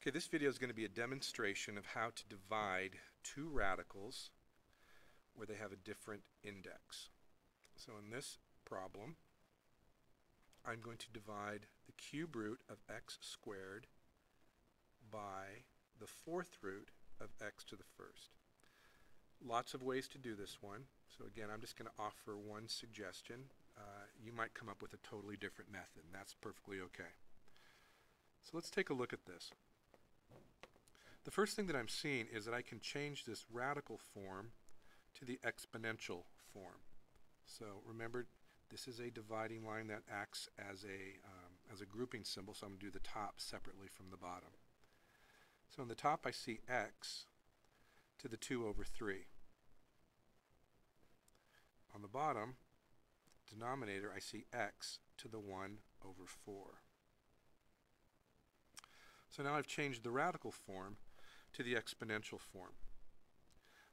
Okay, this video is going to be a demonstration of how to divide two radicals where they have a different index. So in this problem, I'm going to divide the cube root of x squared by the fourth root of x to the first. Lots of ways to do this one. So again, I'm just going to offer one suggestion. You might come up with a totally different method, and that's perfectly okay. So let's take a look at this. The first thing that I'm seeing is that I can change this radical form to the exponential form. So remember, this is a dividing line that acts as a grouping symbol, so I'm going to do the top separately from the bottom. So on the top I see x to the 2 over 3. On the bottom, denominator, I see x to the 1 over 4. So now I've changed the radical form to the exponential form.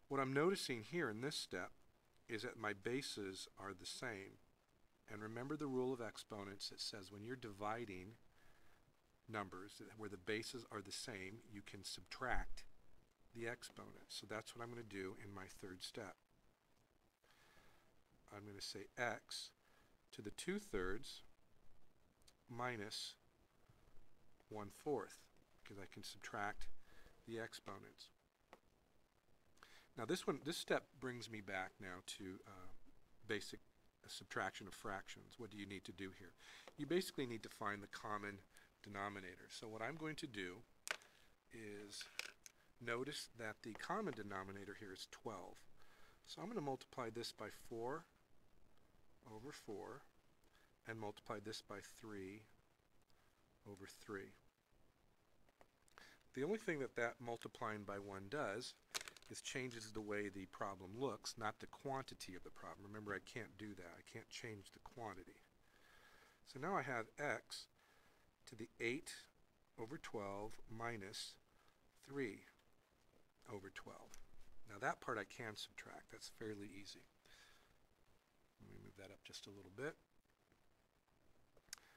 What I'm noticing here in this step is that my bases are the same. And remember the rule of exponents that says when you're dividing numbers where the bases are the same, you can subtract the exponents. So that's what I'm going to do in my third step. I'm going to say x to the 2/3 minus 1/4, because I can subtract the exponents. Now this step brings me back now to basic subtraction of fractions. What do you need to do here? You basically need to find the common denominator. So what I'm going to do is notice that the common denominator here is 12. So I'm going to multiply this by 4 over 4 and multiply this by 3 over 3. The only thing that multiplying by 1 does is changes the way the problem looks, not the quantity of the problem. Remember, I can't do that. I can't change the quantity. So now I have x to the 8 over 12 minus 3 over 12. Now that part I can subtract. That's fairly easy. Let me move that up just a little bit.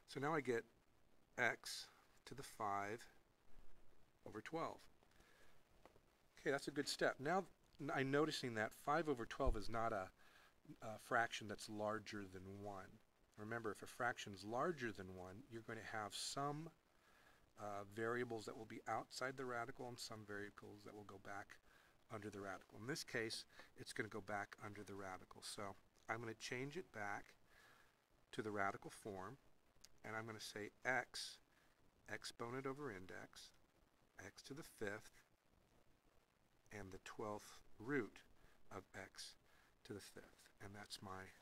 So now I get x to the 5 over 12. Okay, that's a good step. Now I'm noticing that 5 over 12 is not a fraction that's larger than 1. Remember, if a fraction is larger than 1, you're going to have some variables that will be outside the radical and some variables that will go back under the radical. In this case, it's going to go back under the radical. So I'm going to change it back to the radical form, and I'm going to say x exponent over index, x to the 5th, and the 12th root of x to the 5th. And that's my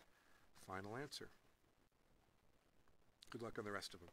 final answer. Good luck on the rest of them.